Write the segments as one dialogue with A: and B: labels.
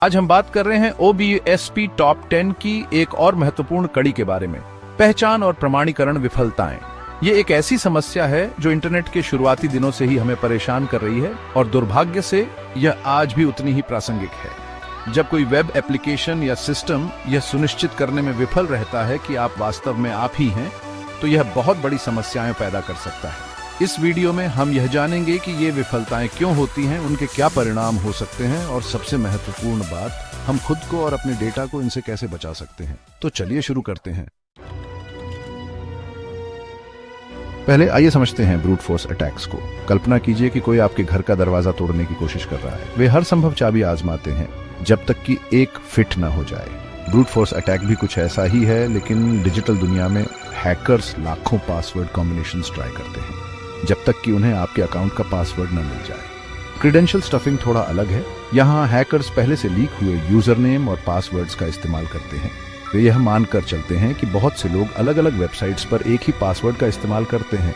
A: आज हम बात कर रहे हैं OBSP टॉप 10 की एक और महत्वपूर्ण कड़ी के बारे में, पहचान और प्रमाणीकरण विफलताएं। ये एक ऐसी समस्या है जो इंटरनेट के शुरुआती दिनों से ही हमें परेशान कर रही है और दुर्भाग्य से यह आज भी उतनी ही प्रासंगिक है। जब कोई वेब एप्लीकेशन या सिस्टम यह सुनिश्चित करने में विफल रहता है कि आप वास्तव में आप ही हैं, तो यह बहुत बड़ी समस्याएं पैदा कर सकता है। इस वीडियो में हम यह जानेंगे कि ये विफलताएं क्यों होती हैं, उनके क्या परिणाम हो सकते हैं और सबसे महत्वपूर्ण बात, हम खुद को और अपने डेटा को इनसे कैसे बचा सकते हैं। तो चलिए शुरू करते हैं। पहले आइए समझते हैं ब्रूट फोर्स अटैक्स को। कल्पना कीजिए कि कोई आपके घर का दरवाजा तोड़ने की कोशिश कर रहा है। वे हर संभव चाबी आजमाते हैं जब तक कि एक फिट न हो जाए। ब्रूट फोर्स अटैक भी कुछ ऐसा ही है, लेकिन डिजिटल दुनिया में हैकर्स लाखों पासवर्ड कॉम्बिनेशंस ट्राई करते हैं जब तक कि उन्हें आपके अकाउंट का पासवर्ड न मिल जाए। क्रेडेंशियल स्टफिंग थोड़ा अलग है। यहाँ हैकर्स पहले से लीक हुए यूजर नेम और पासवर्ड्स का इस्तेमाल करते हैं। वे यह मानकर चलते हैं कि बहुत से लोग अलग अलग वेबसाइट्स पर एक ही पासवर्ड का इस्तेमाल करते हैं,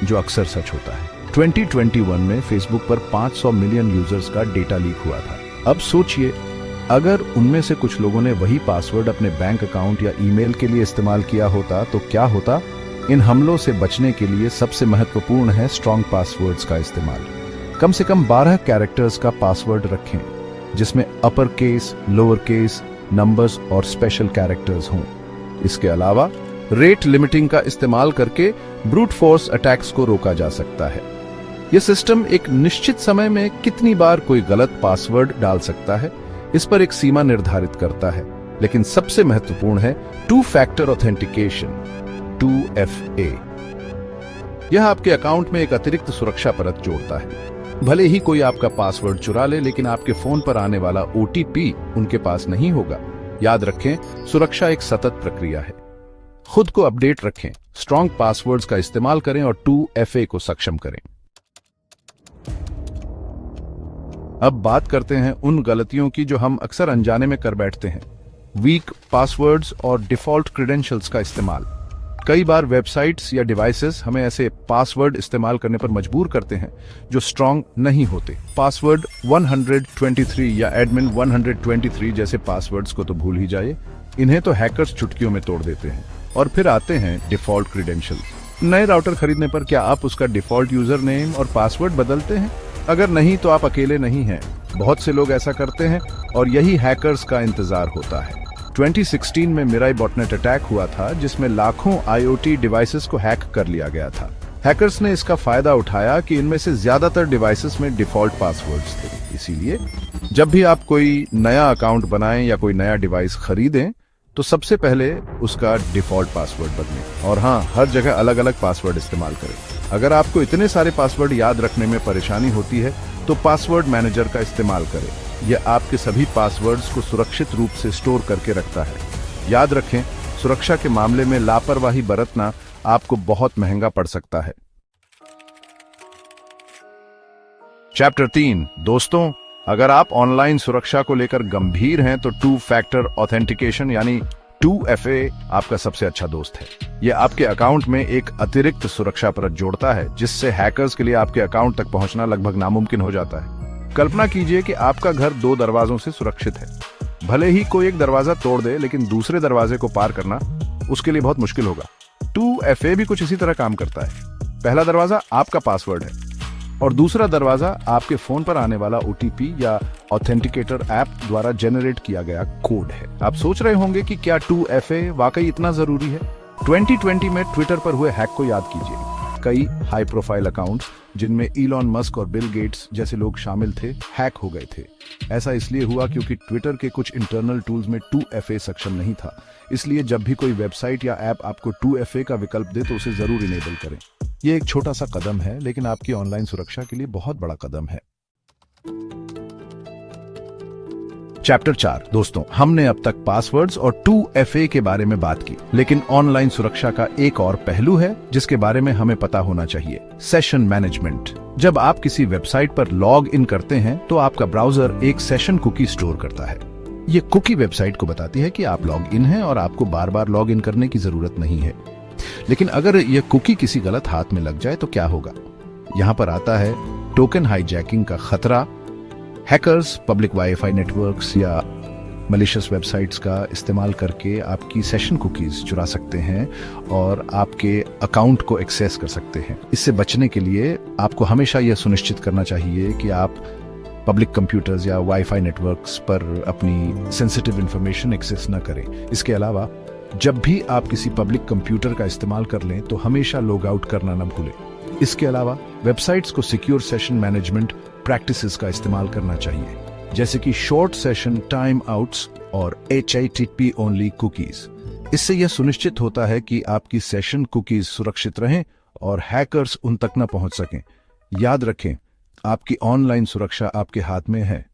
A: जो अक्सर सच होता है। 2021 में फेसबुक पर 500 मिलियन यूजर्स का डेटा लीक हुआ था। अब सोचिए, अगर उनमें से कुछ लोगों ने वही पासवर्ड अपने बैंक अकाउंट या ईमेल के लिए इस्तेमाल किया होता तो क्या होता? इन हमलों से बचने के लिए सबसे महत्वपूर्ण है स्ट्रॉन्ग पासवर्ड्स का इस्तेमाल। कम से कम 12 कैरेक्टर्स का पासवर्ड रखें, जिसमें upper case, lower case, numbers और स्पेशल कैरेक्टर्स हों। इसके अलावा रेट लिमिटिंग का इस्तेमाल करके ब्रूट फोर्स अटैक्स को रोका जा सकता है। यह सिस्टम एक निश्चित समय में कितनी बार कोई गलत पासवर्ड डाल सकता है, इस पर एक सीमा निर्धारित करता है। लेकिन सबसे महत्वपूर्ण है टू फैक्टर ऑथेंटिकेशन, 2FA। यह आपके अकाउंट में एक अतिरिक्त सुरक्षा परत जोड़ता है। भले ही कोई आपका पासवर्ड चुरा ले, लेकिन आपके फोन पर आने वाला OTP उनके पास नहीं होगा। याद रखें, सुरक्षा एक सतत प्रक्रिया है। खुद को अपडेट रखें, स्ट्रॉन्ग पासवर्ड्स का इस्तेमाल करें और 2FA को सक्षम करें। अब बात करते हैं उन गलतियों की जो हम अक्सर अनजाने में कर बैठते हैं। वीक पासवर्ड्स और डिफॉल्ट क्रेडेंशियल्स का इस्तेमाल। कई बार वेबसाइट्स या डिवाइसेस हमें ऐसे पासवर्ड इस्तेमाल करने पर मजबूर करते हैं जो स्ट्रॉन्ग नहीं होते। पासवर्ड 123 या एडमिन 123 जैसे पासवर्ड्स को तो भूल ही जाइए। इन्हें तो हैकर्स चुटकियों में तोड़ देते हैं। और फिर आते हैं डिफॉल्ट क्रेडेंशियल्स। नए राउटर खरीदने पर क्या आप उसका डिफॉल्ट यूजर नेम और पासवर्ड बदलते हैं? अगर नहीं तो आप अकेले नहीं हैं। बहुत से लोग ऐसा करते हैं और यही हैकर्स का इंतजार होता है। 2016 में मिराई बॉटनेट अटैक हुआ था, जिसमें लाखों IoT डिवाइसेस को हैक कर लिया गया था। हैकर्स ने इसका फायदा उठाया कि इनमें से ज्यादातर डिवाइसेस में डिफॉल्ट पासवर्ड्स थे। इसीलिए जब भी आप कोई नया अकाउंट बनाएं या कोई नया डिवाइस खरीदें, तो सबसे पहले उसका डिफॉल्ट पासवर्ड बदलें। और हाँ, हर जगह अलग अलग पासवर्ड इस्तेमाल करें। अगर आपको इतने सारे पासवर्ड याद रखने में परेशानी होती है, तो पासवर्ड मैनेजर का इस्तेमाल करें। यह आपके सभी पासवर्ड्स को सुरक्षित रूप से स्टोर करके रखता है। याद रखें, सुरक्षा के मामले में लापरवाही बरतना आपको बहुत महंगा पड़ सकता है। चैप्टर 3। दोस्तों, अगर आप ऑनलाइन सुरक्षा को लेकर गंभीर हैं तो 2 फैक्टर ऑथेंटिकेशन यानी 2FA आपका सबसे अच्छा दोस्त है। यह आपके अकाउंट में एक अतिरिक्त सुरक्षा परत जोड़ता है, जिससे हैकर्स के लिए आपके अकाउंट तक पहुंचना लगभग नामुमकिन हो जाता है। कल्पना कीजिए कि आपका घर 2 दरवाजों से सुरक्षित है। भले ही कोई एक दरवाजा तोड़ दे, लेकिन दूसरे दरवाजे को पार करना उसके लिए बहुत मुश्किल होगा। 2FA भी कुछ इसी तरह काम करता है। पहला दरवाजा आपका पासवर्ड है और दूसरा दरवाजा आपके फोन पर आने वाला OTP या ऑथेंटिकेटर ऐप द्वारा जनरेट किया गया कोड है। आप सोच रहे होंगे कि क्या 2FA वाकई इतना जरूरी है? 2020 में ट्विटर पर हुए हैक को याद कीजिए। कई हाई प्रोफाइल अकाउंट्स, जिनमें इलॉन मस्क और बिल गेट्स जैसे लोग शामिल थे, हैक हो गए थे। ऐसा इसलिए हुआ क्योंकि ट्विटर के कुछ इंटरनल टूल्स में 2FA सक्षम नहीं था। इसलिए जब भी कोई वेबसाइट या ऐप आपको 2FA का विकल्प दे, तो उसे जरूर इनेबल करें। ये एक छोटा सा कदम है, लेकिन आपकी ऑनलाइन सुरक्षा के लिए बहुत बड़ा कदम है। चैप्टर 4। दोस्तों, हमने अब तक पासवर्ड्स और 2FA के बारे में बात की, लेकिन ऑनलाइन सुरक्षा का एक और पहलू है जिसके बारे में हमें पता होना चाहिए। Session management. जब आप किसी वेबसाइट पर लॉग इन करते हैं, तो आपका ब्राउजर एक सेशन कुकी स्टोर करता है। ये कुकी वेबसाइट को बताती है कि आप लॉग इन हैं और आपको बार बार लॉग इन करने की जरूरत नहीं है। लेकिन अगर यह कुकी किसी गलत हाथ में लग जाए तो क्या होगा? यहाँ पर आता है टोकन हाईजैकिंग का खतरा हैकर्स पब्लिक वाईफाई नेटवर्क्स या मलिशियस वेबसाइट्स का इस्तेमाल करके आपकी सेशन कुकीज चुरा सकते हैं और आपके अकाउंट को एक्सेस कर सकते हैं। इससे बचने के लिए आपको हमेशा यह सुनिश्चित करना चाहिए कि आप पब्लिक कंप्यूटर्स या वाईफाई नेटवर्क्स पर अपनी सेंसिटिव इंफॉर्मेशन एक्सेस न करें। इसके अलावा जब भी आप किसी पब्लिक कंप्यूटर का इस्तेमाल कर लें तो हमेशा लॉग आउट करना न भूलें। इसके अलावा वेबसाइट्स को सिक्योर सेशन मैनेजमेंट प्रैक्टिसेस का इस्तेमाल करना चाहिए, जैसे कि शॉर्ट सेशन टाइम आउट्स और HTTP ओनली कुकीज। इससे यह सुनिश्चित होता है कि आपकी सेशन कुकीज सुरक्षित रहें और हैकर्स उन तक न पहुंच सकें। याद रखें, आपकी ऑनलाइन सुरक्षा आपके हाथ में है।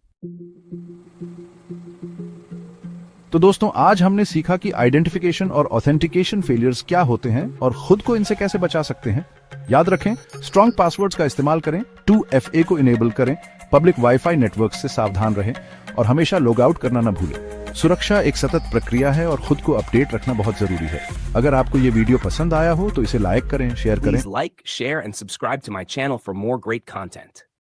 A: तो दोस्तों, आज हमने सीखा कि आइडेंटिफिकेशन और ऑथेंटिकेशन फेलियर्स क्या होते हैं और खुद को इनसे कैसे बचा सकते हैं। याद रखें, स्ट्रॉन्ग पासवर्ड्स का इस्तेमाल करें, 2FA को इनेबल करें, पब्लिक वाईफाई नेटवर्क से सावधान रहें और हमेशा लॉग आउट करना न भूलें। सुरक्षा एक सतत प्रक्रिया है और खुद को अपडेट रखना बहुत जरूरी है। अगर आपको ये वीडियो पसंद आया हो तो इसे लाइक करें, शेयर करें।
B: Please like, share, and subscribe to my channel for more great content.